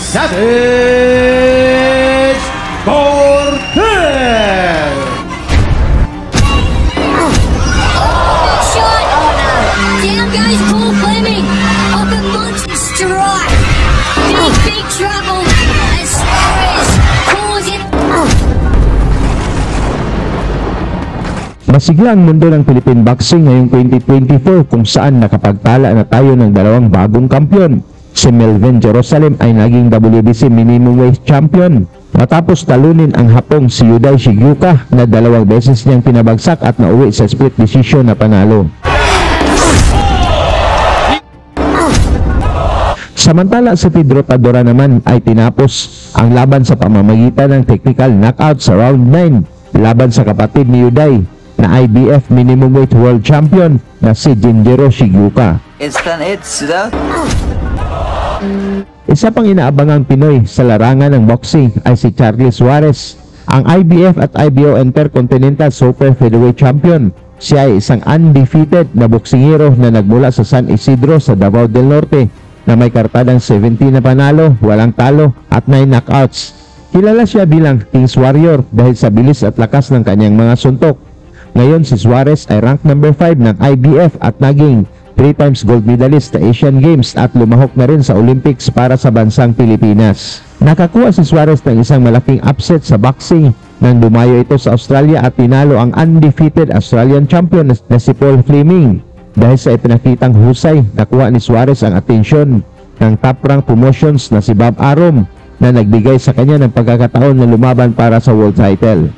Savage Cortez! Shot! Oh no! Down goes Paul Fleming! Up a monster strike! Big trouble as Suarez pulls it. Masigla ang mundo ng Philippine Boxing ngayong 2024 kung saan nakapagtala na tayo ng dalawang bagong kampyon. Si Melvin Jerusalem ay naging WBC Minimum Weight Champion matapos talunin ang Hapong si Yudai Shigyuka na 2 beses niyang pinabagsak at nauwi sa split decision na panalo. Samantala si Pedro Tadora naman ay tinapos ang laban sa pamamagitan ng technical knockout sa round 9 laban sa kapatid ni Yudai na IBF Minimum Weight World Champion na si Jinjiro Shigyuka. Isa pang inaabangang Pinoy sa larangan ng boxing ay si Charlie Suarez, ang IBF at IBO Intercontinental Super Featherweight Champion. Siya ay isang undefeated na boksingero na nagmula sa San Isidro sa Davao del Norte na may kartadang 17 na panalo, walang talo at 9 knockouts. Kilala siya bilang King's Warrior dahil sa bilis at lakas ng kanyang mga suntok. Ngayon si Suarez ay rank number 5 ng IBF at naging 3 times gold medalist sa Asian Games at lumahok na rin sa Olympics para sa bansang Pilipinas. Nakakuha si Suarez ng isang malaking upset sa boxing nang dumayo ito sa Australia at tinalo ang undefeated Australian champion na si Paul Fleming. Dahil sa ipinakitang husay, nakuha ni Suarez ang atensyon ng top rank promotions na si Bob Arum na nagbigay sa kanya ng pagkakataon na lumaban para sa world title.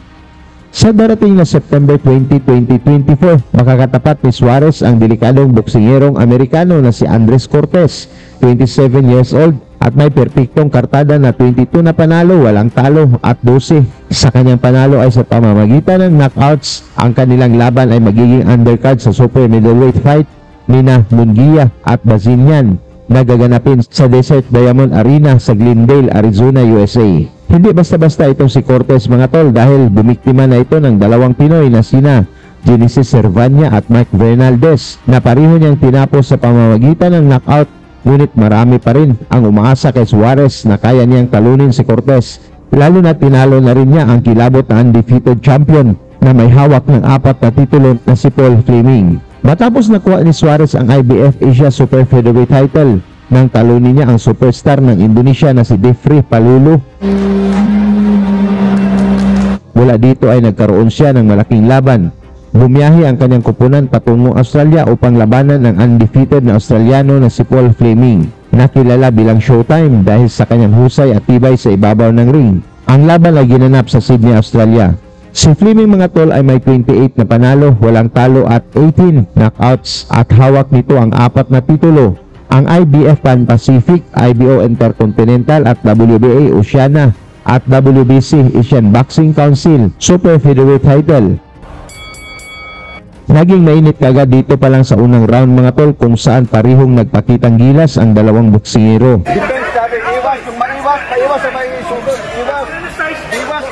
Sa darating na September 20, 2024, makakatapat ni Suarez ang delikadong boksingerong Amerikano na si Andres Cortez, 27 years old at may perpektong kartada na 22 na panalo, walang talo at 12 sa kanyang panalo ay sa pamamagitan ng knockouts. Ang kanilang laban ay magiging undercard sa super middleweight fight nina Munguia at Bazinian na gaganapin sa Desert Diamond Arena sa Glendale, Arizona, USA. Hindi basta-basta itong si Cortez mga tol dahil bumiktima na ito ng 2 Pinoy na sina Genesis Servania at Mike Bernaldez na pareho niyang tinapos sa pamamagitan ng knockout, ngunit marami pa rin ang umaasa kay Suarez na kaya niyang talunin si Cortez, lalo na tinalo na rin niya ang kilabot na undefeated champion na may hawak ng 4 na titulo na si Paul Fleming. Matapos nakuha ni Suarez ang IBF Asia Super Featherweight title, nang talunin niya ang superstar ng Indonesia na si Defri Palulu. Mula dito ay nagkaroon siya ng malaking laban. Bumiyahe ang kanyang kupunan patungong Australia upang labanan ng undefeated na Australiano na si Paul Fleming, na kilala bilang Showtime dahil sa kanyang husay at tibay sa ibabaw ng ring. Ang laban ay ginanap sa Sydney, Australia. Si Fleming mga tol ay may 28 na panalo, walang talo at 18 knockouts at hawak nito ang 4 na titulo. Ang IBF Pan Pacific, IBO Intercontinental at WBA Oceania at WBC Asian Boxing Council Super Featherweight title. Naging mainit kagad dito pa lang sa unang round mga tol kung saan parihong nagpakitang gilas ang dalawang boksingero. Defense sabi, iwas, yung maiwas, paiwas sa may sugod, iwas, iwas.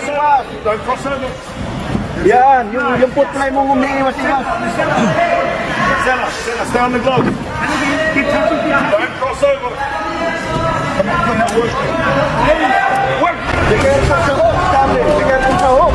Don't cross over. Yan, yung putplay mo umiiwas, iwas. Center, stay on the glove. Don't cross over. Work. Bigyan po sa hook, sabi. Bigyan po sa hook.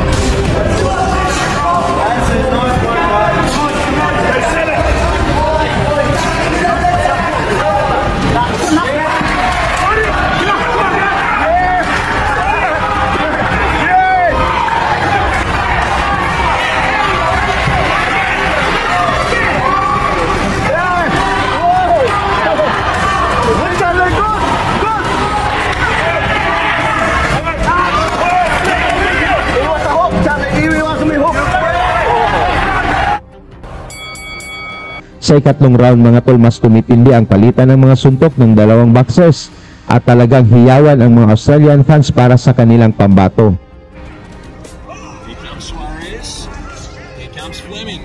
Sa ikatlong round mga tol, mas tumitindi ang palitan ng mga suntok ng dalawang boxers at talagang hiyawan ang mga Australian fans para sa kanilang pambato. Here comes Suarez. Here comes Fleming.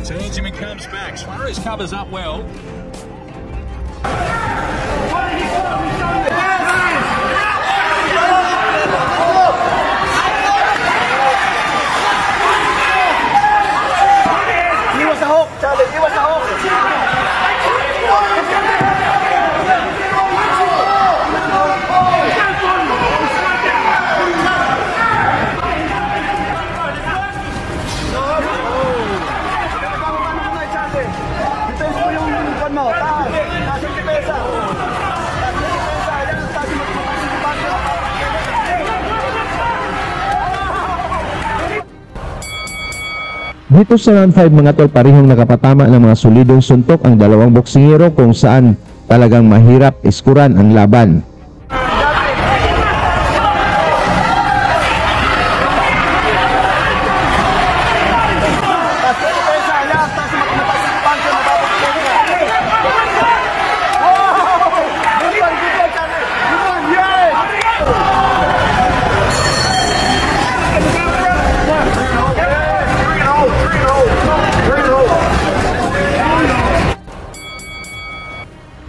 Turns him and comes back. Suarez covers up well. Iwas sa hook, Charlie, iwas sa hook. Dito sa round 5 mga tol, parehong nakapatama ng mga solidong suntok ang dalawang boksingero kung saan talagang mahirap iskuran ang laban.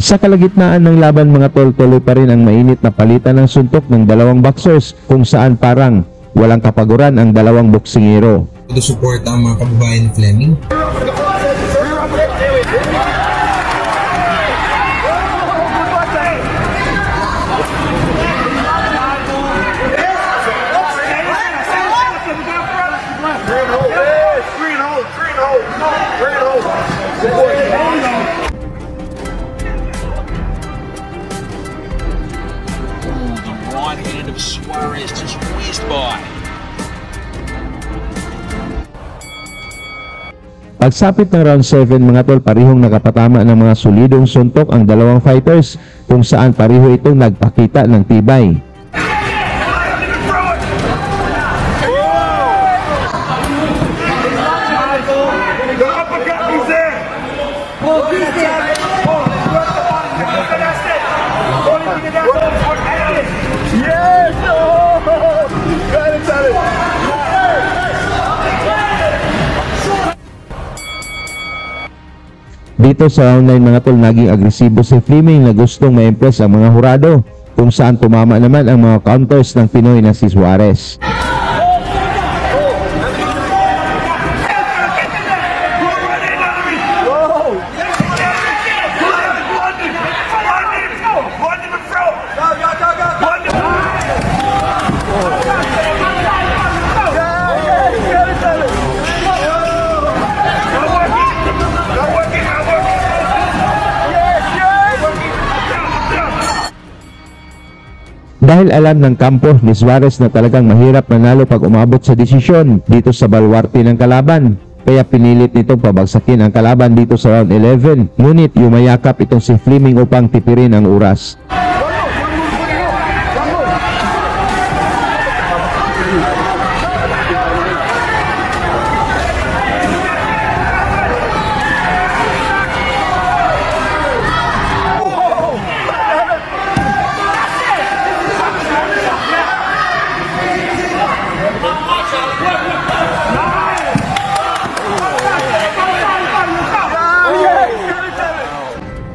Sa kalagitnaan ng laban mga tol, tuloy pa rin ang mainit na palitan ng suntok ng dalawang boxers kung saan parang walang kapaguran ang dalawang boksingero. To support ang mga kababayan ni Fleming. Right hand of Suarez just whizzed by. Pagsapit ng round 7 mga tol, parehong nakapatama ng mga solidong suntok ang dalawang fighters kung saan pareho itong nagpakita ng tibay. Dito sa round 9 mga tol, naging agresibo si Fleming na gustong ma-impress ang mga hurado kung saan tumama naman ang mga counters ng Pinoy na si Suarez. Dahil alam ng kampo ni Suarez na talagang mahirap manalo pag umabot sa desisyon dito sa balwarte ng kalaban, kaya pinilit nitong pabagsakin ang kalaban dito sa round 11. Ngunit yumayakap itong si Fleming upang tipirin ang oras.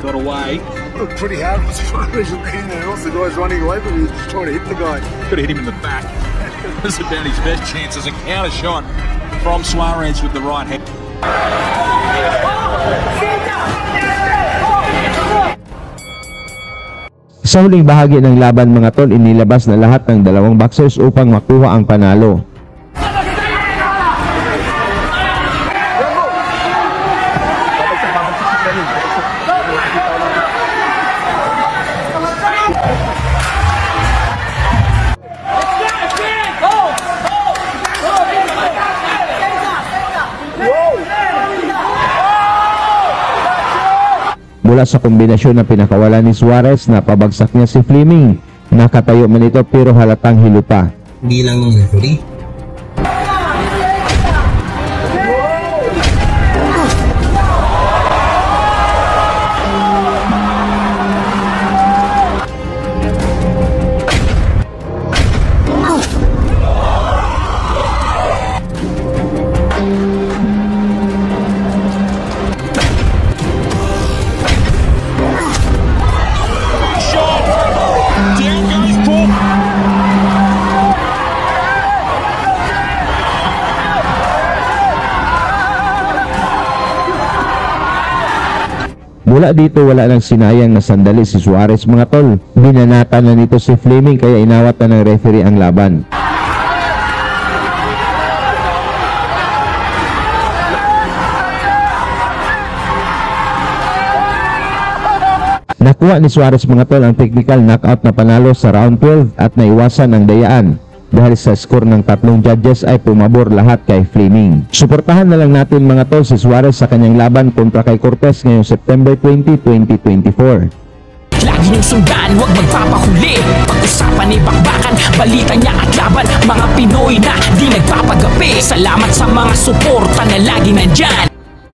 Got away. Looked pretty hard. The guy's running away, but he was just trying to hit the guy. Could have hit him in the back. That's about his best chances. A counter shot from Suarez with the right hand. Sa huling bahagi ng laban mga tol, inilabas na lahat ng dalawang boxers upang makuha ang panalo. Mula sa kombinasyon na pinakawalan ni Suarez na pabagsak niya si Fleming, nakatayo man ito pero halatang hilupa. Hindi lang ng referee. Mula dito wala nang sinayang na sandali si Suarez mga tol. Binanata na nito si Fleming kaya inawat na ng referee ang laban. Nakuha ni Suarez mga tol ang technical knockout na panalo sa round 12 at naiwasan ang dayaan. dahil sa score ng tatlong judges ay pumabor lahat kay Fleming. Suportahan na lang natin mga tol si Suarez sa kanyang laban kontra kay Cortez ngayong September 20, 2024. Lagi niyong sundan, huwag magpapahuli. Pag-usapan ay bakbakan, balita niya at laban. Mga Pinoy na di nagpapagapi. Salamat sa mga suporta na lagi nandyan.